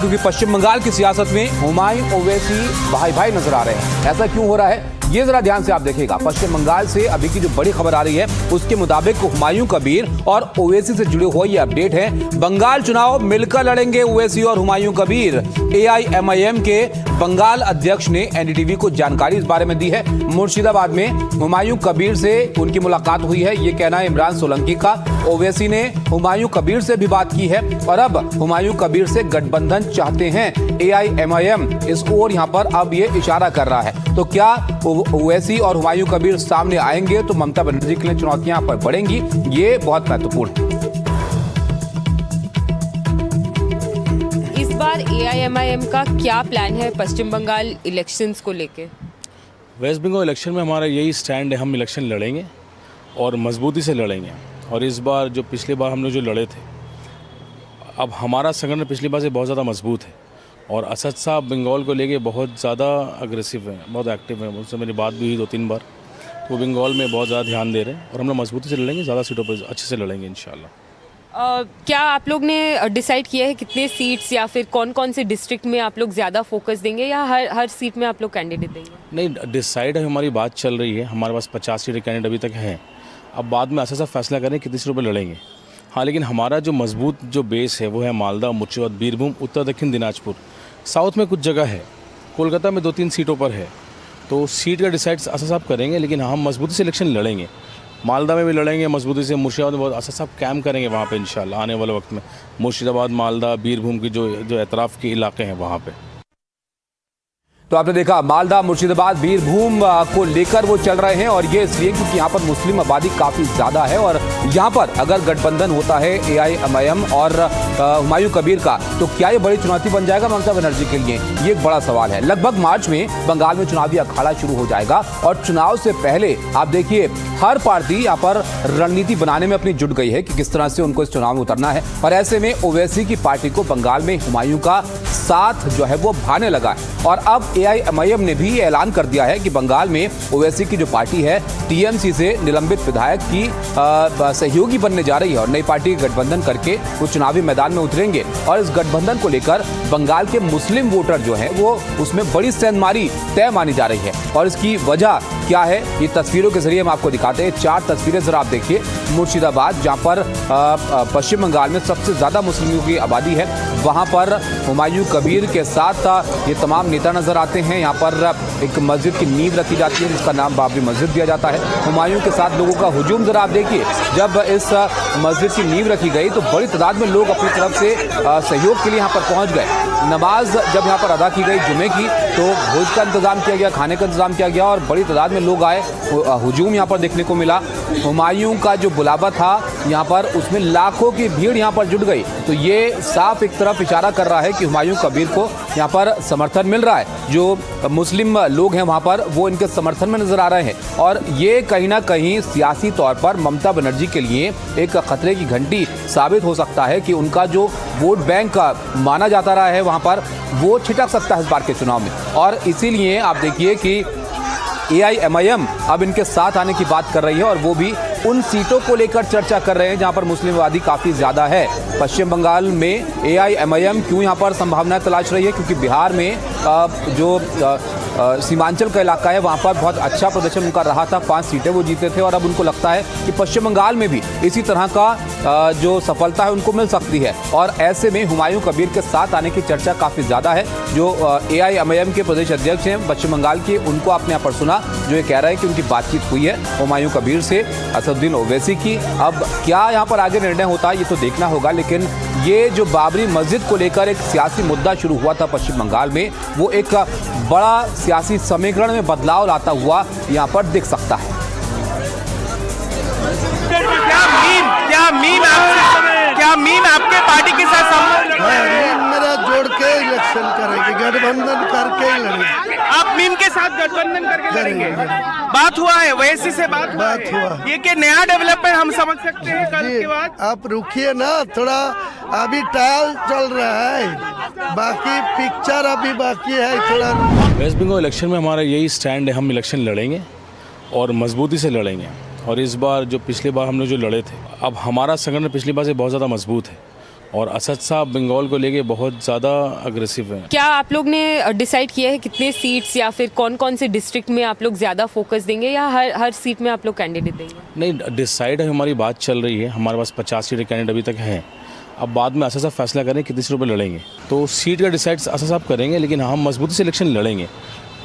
क्योंकि पश्चिम बंगाल की सियासत में हुमायूं ओवैसी भाई भाई नजर आ रहे हैं। ऐसा क्यों हो रहा है ये जरा ध्यान से आप देखिएगा। पश्चिम बंगाल से अभी की जो बड़ी खबर आ रही है उसके मुताबिक हुमायूं कबीर और ओवैसी से जुड़े हुए ये अपडेट है। बंगाल चुनाव मिलकर लड़ेंगे ओवैसी और हुमायूं कबीर। AIMIM के बंगाल अध्यक्ष ने NDTV को जानकारी इस बारे में दी है। मुर्शिदाबाद में हुमायूं कबीर से उनकी मुलाकात हुई है, ये कहना है इमरान सोलंकी का। ओवैसी ने हुमायूं कबीर से भी बात की है और अब हुमायूं कबीर से गठबंधन चाहते हैं AIMIM। इस ओर यहां पर अब ये इशारा कर रहा है। तो क्या ओवैसी और हुमायूं कबीर सामने आएंगे तो ममता बनर्जी के लिए चुनौतियां पर बढ़ेंगी, ये बहुत महत्वपूर्ण है। इस बार AIMIM का क्या प्लान है पश्चिम बंगाल इलेक्शंस को लेके? वेस्ट बंगाल इलेक्शन में हमारा यही स्टैंड है, हम इलेक्शन लड़ेंगे और मजबूती से लड़ेंगे। और इस बार जो पिछली बार हम लोग जो लड़े थे, अब हमारा संगठन पिछली बार से बहुत ज़्यादा मजबूत है और असद साहब बंगाल को लेके बहुत ज़्यादा अग्रेसिव हैं, बहुत एक्टिव हैं। उनसे मेरी बात भी हुई 2-3 बार। वो बंगाल में बहुत ज़्यादा ध्यान दे रहे हैं और हम लोग मजबूती से लड़ेंगे, ज़्यादा सीटों पर अच्छे से लड़ेंगे इंशाल्लाह। क्या आप लोग ने डिसाइड किया है कितने सीट्स या फिर कौन कौन से डिस्ट्रिक्ट में आप लोग ज़्यादा फोकस देंगे या हर सीट में आप लोग कैंडिडेट देंगे? नहीं, डिसाइड है, हमारी बात चल रही है। हमारे पास 50 सीटें कैंडिडेट अभी तक हैं। अब बाद में ऐसा फैसला करें कितनी सीटों पर लड़ेंगे। हाँ, लेकिन हमारा जो मजबूत जो बेस है वो है मालदा, मुर्शिदाबाद, बीरभूम, उत्तर दक्षिण दिनाजपुर। साउथ में कुछ जगह है, कोलकाता में 2-3 सीटों पर है। तो सीट का डिसाइड असद साहब करेंगे, लेकिन हम मजबूती से इलेक्शन लड़ेंगे। मालदा में भी लड़ेंगे मजबूती से। मुर्शिदाबाद में बहुत असद साहब कैम्प करेंगे वहाँ पे इंशाल्लाह आने वाले वक्त में। मुर्शिदाबाद, मालदा, बीरभूम की जो एतराफ़ के इलाके हैं वहाँ पे। तो आपने देखा मालदा, मुर्शिदाबाद, बीरभूम को लेकर वो चल रहे हैं और ये इसलिए क्योंकि यहाँ पर मुस्लिम आबादी काफ़ी ज़्यादा है और यहाँ पर अगर गठबंधन होता है AIMIM और हुमायूं कबीर का तो क्या ये बड़ी चुनौती बन जाएगा ममता बनर्जी के लिए, ये एक बड़ा सवाल है। लगभग मार्च में बंगाल में चुनावी अखाड़ा शुरू हो जाएगा और चुनाव से पहले आप देखिए हर पार्टी यहाँ पर रणनीति बनाने में अपनी जुट गई है कि किस तरह से उनको इस चुनाव में उतरना है। और ऐसे में ओवैसी की पार्टी को बंगाल में हुमायूं का साथ जो है वो भाने लगा है और अब AIMIM ने भी ऐलान कर दिया है कि बंगाल में ओवैसी की जो पार्टी है TMC से निलंबित विधायक की सहयोगी बनने जा रही है और नई पार्टी गठबंधन करके वो चुनावी मैदान में उतरेंगे। और इस गठबंधन को लेकर बंगाल के मुस्लिम वोटर जो हैं वो उसमें बड़ी सेंधमारी तय मानी जा रही है। और इसकी वजह क्या है ये तस्वीरों के जरिए हम आपको दिखाते हैं। 4 तस्वीरें जरा आप देखिए। मुर्शिदाबाद जहाँ पर पश्चिम बंगाल में सबसे ज़्यादा मुस्लिमों की आबादी है, वहाँ पर हुमायूं कबीर के साथ ये तमाम नेता नजर आते हैं। यहाँ पर एक मस्जिद की नींव रखी जाती है जिसका नाम बाबरी मस्जिद दिया जाता है। हुमायूं के साथ लोगों का हुजूम जरा आप देखिए। जब इस मस्जिद की नींव रखी गई तो बड़ी तादाद में लोग अपनी तरफ से सहयोग के लिए यहाँ पर पहुँच गए। नमाज जब यहाँ पर अदा की गई जुमे की तो भोज का इंतजाम किया गया, खाने का इंतजाम किया गया और बड़ी तादाद में लोग आए। हुजूम यहाँ पर देखने को मिला। हुमायूं का जो बुलावा था यहाँ पर उसमें लाखों की भीड़ यहाँ पर जुट गई। तो ये साफ एक तरफ इशारा कर रहा है कि हुमायूं कबीर को यहाँ पर समर्थन मिल रहा है। जो मुस्लिम लोग हैं वहाँ पर वो इनके समर्थन में नजर आ रहे हैं और ये कहीं ना कहीं सियासी तौर पर ममता बनर्जी के लिए एक खतरे की घंटी साबित हो सकता है कि उनका जो वोट बैंक माना जाता रहा है वहाँ पर वो छिटक सकता है इस बार के चुनाव में। और इसीलिए आप देखिए कि AIMIM अब इनके साथ आने की बात कर रही है और वो भी उन सीटों को लेकर चर्चा कर रहे हैं जहां पर मुस्लिम आबादी काफ़ी ज़्यादा है। पश्चिम बंगाल में AIMIM क्यों यहां पर संभावनाएं तलाश रही है क्योंकि बिहार में जो सीमांचल का इलाका है वहाँ पर बहुत अच्छा प्रदर्शन उनका रहा था, 5 सीटें वो जीते थे और अब उनको लगता है कि पश्चिम बंगाल में भी इसी तरह का जो सफलता है उनको मिल सकती है। और ऐसे में हुमायूं कबीर के साथ आने की चर्चा काफ़ी ज़्यादा है। जो AIMIM के प्रदेश अध्यक्ष हैं पश्चिम बंगाल के, उनको आपने यहाँ पर सुना जो ये कह रहा है कि उनकी बातचीत हुई है हुमायूं कबीर से, असदुद्दीन ओवैसी की। अब क्या यहाँ पर आगे निर्णय होता है ये तो देखना होगा, लेकिन ये जो बाबरी मस्जिद को लेकर एक सियासी मुद्दा शुरू हुआ था पश्चिम बंगाल में वो एक बड़ा सियासी समीकरण में बदलाव लाता हुआ यहाँ पर दिख सकता है। क्या मीम आपके पार्टी के साथ मेरा जोड़ के इलेक्शन करेंगे, गठबंधन करके ही लड़ेंगे। आप मीम के साथ गठबंधन करके लड़ेंगे? बात हुआ है वैसी से बात हुआ। ये कि नया डेवलपमेंट हम समझ सकते हैं कल के बाद? आप रुकिए ना थोड़ा, अभी ट्रायल चल रहा है, बाकी पिक्चर अभी बाकी है थोड़ा। वेस्ट बंगाल इलेक्शन में हमारा यही स्टैंड है, हम इलेक्शन लड़ेंगे और मजबूती से लड़ेंगे। और इस बार जो पिछली बार हम लोग जो लड़े थे, अब हमारा संगठन पिछली बार से बहुत ज़्यादा मजबूत है और असद साहब बंगाल को लेके बहुत ज़्यादा अग्रेसिव हैं। क्या आप लोग ने डिसाइड किया है कितने सीट्स या फिर कौन कौन से डिस्ट्रिक्ट में आप लोग ज़्यादा फोकस देंगे या हर सीट में आप लोग कैंडिडेट देंगे? नहीं, डिसाइड है, हमारी बात चल रही है। हमारे पास 50 सीटें कैंडिडेट अभी तक हैं। अब बाद में असद साहब फैसला करें कितनी सीटों पर लड़ेंगे, तो सीट का डिसाइड असद साहब करेंगे, लेकिन हम मजबूती से इलेक्शन लड़ेंगे।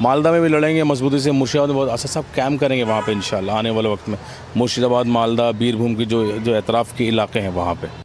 मालदा में भी लड़ेंगे मजबूती से, मुर्शिदाबाद में बहुत असद साहब कैम्प करेंगे वहाँ पे इंशाल्लाह आने वाले वक्त में। मुर्शिदाबाद, मालदा, बीरभूम की जो एतराफ़ के इलाके हैं वहाँ पे।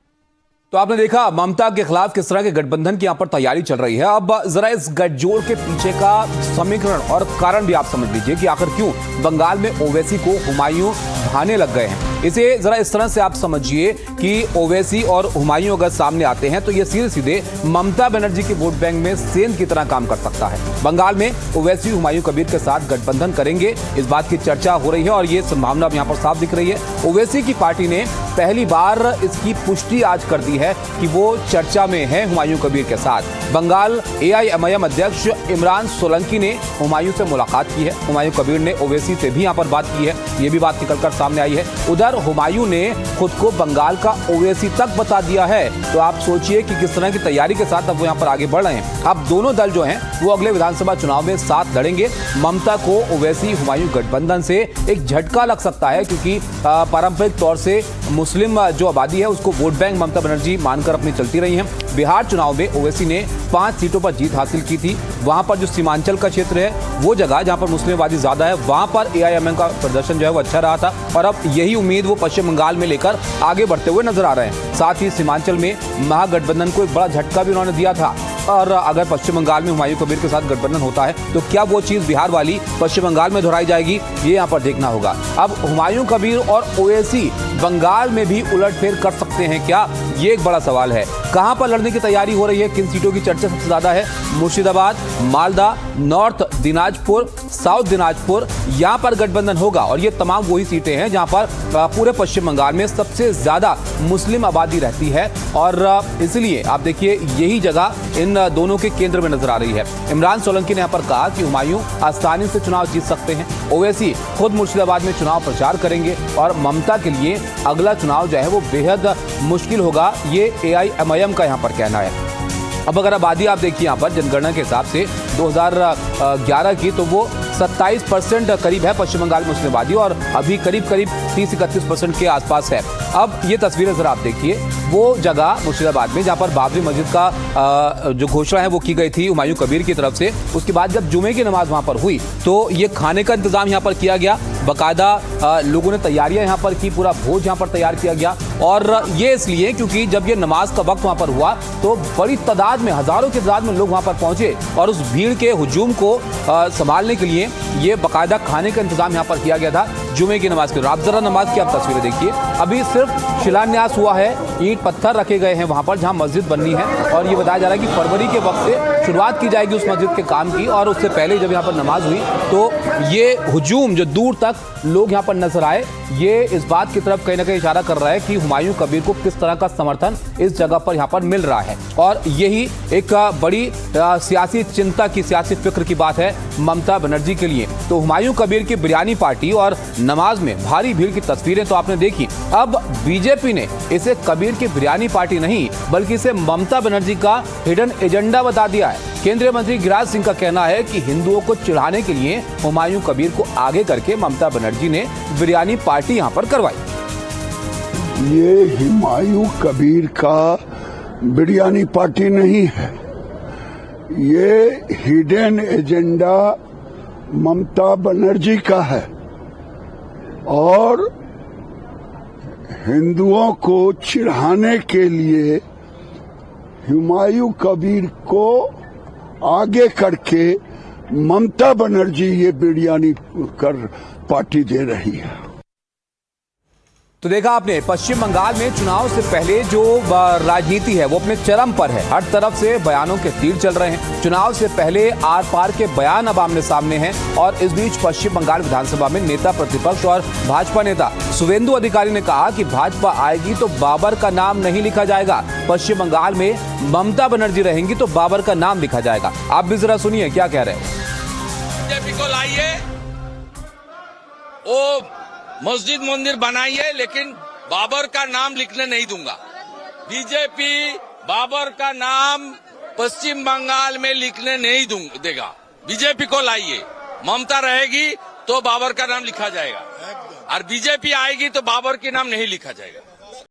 तो आपने देखा ममता के खिलाफ किस तरह के गठबंधन की यहां पर तैयारी चल रही है। अब जरा इस गठजोड़ के पीछे का समीकरण और कारण भी आप समझ लीजिए कि आखिर क्यों बंगाल में ओवैसी को हुमायूं भाने लग गए हैं। इसे जरा इस तरह से आप समझिए कि ओवैसी और हुमायूं अगर सामने आते हैं तो ये सीधे सीधे ममता बनर्जी के वोट बैंक में सेंध की तरह काम कर सकता है। बंगाल में ओवैसी हुमायूं कबीर के साथ गठबंधन करेंगे, इस बात की चर्चा हो रही है और ये संभावना यहां पर साफ दिख रही है। ओवैसी की पार्टी ने पहली बार इसकी पुष्टि आज कर दी है कि वो चर्चा में है हुमायूं कबीर के साथ। बंगाल AIMIM अध्यक्ष इमरान सोलंकी ने हुमायूं से मुलाकात की है। हुमायूं कबीर ने ओवैसी से भी यहां पर बात की है, ये भी बात निकलकर सामने आई है। उधर हुमायूं ने खुद को बंगाल का ओवैसी तक बता दिया है। तो आप सोचिए कि किस तरह की तैयारी के साथ अब वो यहां पर आगे बढ़ रहे हैं। अब दोनों दल जो हैं वो अगले विधानसभा चुनाव में साथ लड़ेंगे। ममता को ओवैसी हुमायूं गठबंधन से एक झटका लग सकता है, क्योंकि पारंपरिक तौर से मुस्लिम जो आबादी है उसको वोट बैंक ममता बनर्जी मानकर अपनी चलती रही हैं। बिहार चुनाव में ओवैसी ने 5 सीटों पर जीत हासिल की थी। वहां पर जो सीमांचल का क्षेत्र है वो जगह जहां पर मुस्लिम आबादी ज्यादा है, वहां पर AIMIM का प्रदर्शन जो है वो अच्छा रहा था और अब यही उम्मीद वो पश्चिम बंगाल में लेकर आगे बढ़ते हुए नजर आ रहे हैं। साथ ही सीमांचल में महागठबंधन को एक बड़ा झटका भी उन्होंने दिया था। और अगर पश्चिम बंगाल में हुमायूं कबीर के साथ गठबंधन होता है तो क्या वो चीज बिहार वाली पश्चिम बंगाल में दोहराई जाएगी, ये यहाँ पर देखना होगा। अब हुमायूं कबीर और ओवैसी बंगाल में भी उलटफेर कर सकते हैं क्या, ये एक बड़ा सवाल है। कहां पर लड़ने की तैयारी हो रही है, किन सीटों की चर्चा सबसे ज्यादा है? मुर्शिदाबाद, मालदा, नॉर्थ दिनाजपुर, साउथ दिनाजपुर, यहां पर गठबंधन होगा और ये तमाम वही सीटें हैं जहां पर पूरे पश्चिम बंगाल में सबसे ज्यादा मुस्लिम आबादी रहती है और इसलिए आप देखिए यही जगह इन दोनों के केंद्र में नजर आ रही है। इमरान सोलंकी ने यहां पर कहा कि हुमायूं आसानी से चुनाव जीत सकते हैं। ओवैसी खुद मुर्शिदाबाद में चुनाव प्रचार करेंगे और ममता के लिए अगला चुनाव जो है वो बेहद मुश्किल होगा, ये AIMIM का यहां पर कहना है। अब अगर आबादी आप देखिए यहाँ पर जनगणना के हिसाब से 2011 की, तो वो 27% करीब है पश्चिम बंगाल मुस्लिम आबादी और अभी करीब 30-31% के आसपास है। अब ये तस्वीरें जरा आप देखिए, वो जगह मुर्शिदाबाद में जहाँ पर बाबरी मस्जिद का जो घोषणा है वो की गई थी हुमायूं कबीर की तरफ से। उसके बाद जब जुमे की नमाज वहाँ पर हुई तो ये खाने का इंतजाम यहाँ पर किया गया, बाकायदा लोगों ने तैयारियां यहाँ पर की, पूरा भोज यहाँ पर तैयार किया गया और ये इसलिए क्योंकि जब ये नमाज का वक्त वहाँ पर हुआ तो बड़ी तादाद में, हजारों की तादाद में लोग वहाँ पर पहुंचे और उस भीड़ के हुजूम को संभालने के लिए ये बाकायदा खाने का इंतजाम यहाँ पर किया गया था जुमे की नमाज के दौरान। आप जरा नमाज की आप तस्वीरें देखिए, अभी सिर्फ शिलान्यास हुआ है, ईंट पत्थर रखे गए हैं वहाँ पर जहाँ मस्जिद बननी है और ये बताया जा रहा है कि फरवरी के वक्त से शुरुआत की जाएगी उस मस्जिद के काम की और उससे पहले जब यहाँ पर नमाज हुई तो ये हुजूम जो दूर तक लोग यहाँ पर नजर आए, ये इस बात की तरफ कहीं ना कहीं इशारा कर रहा है कि हुमायूं कबीर को किस तरह का समर्थन इस जगह पर यहाँ पर मिल रहा है और यही एक बड़ी सियासी चिंता की, सियासी फिक्र की बात है ममता बनर्जी के लिए। तो हुमायूं कबीर की बिरयानी पार्टी और नमाज में भारी भीड़ की तस्वीरें तो आपने देखी। अब बीजेपी ने इसे कबीर की बिरयानी पार्टी नहीं बल्कि इसे ममता बनर्जी का हिडन एजेंडा बता दिया है। केंद्रीय मंत्री गिरिराज सिंह का कहना है कि हिंदुओं को चिढ़ाने के लिए हुमायूं कबीर को आगे करके ममता बनर्जी ने बिरयानी पार्टी यहां पर करवाई। ये हुमायूं कबीर का बिरयानी पार्टी नहीं है, ये हिडन एजेंडा ममता बनर्जी का है और हिंदुओं को चिढ़ाने के लिए हुमायूं कबीर को आगे करके ममता बनर्जी ये बिरयानी कर पार्टी दे रही है। तो देखा आपने पश्चिम बंगाल में चुनाव से पहले जो राजनीति है वो अपने चरम पर है, हर तरफ से बयानों के तीर चल रहे हैं। चुनाव से पहले आर पार के बयान अब आमने सामने हैं और इस बीच पश्चिम बंगाल विधानसभा में नेता प्रतिपक्ष और भाजपा नेता शुवेंदु अधिकारी ने कहा कि भाजपा आएगी तो बाबर का नाम नहीं लिखा जाएगा, पश्चिम बंगाल में ममता बनर्जी रहेंगी तो बाबर का नाम लिखा जाएगा। आप भी जरा सुनिए क्या कह रहे हैं। बीजेपी को लाइए, ओ मस्जिद मंदिर बनाइए, लेकिन बाबर का नाम लिखने नहीं दूंगा। बीजेपी बाबर का नाम पश्चिम बंगाल में लिखने नहीं देगा। बीजेपी को लाइए, ममता रहेगी तो बाबर का नाम लिखा जाएगा, और बीजेपी आएगी तो बाबर के नाम नहीं लिखा जाएगा।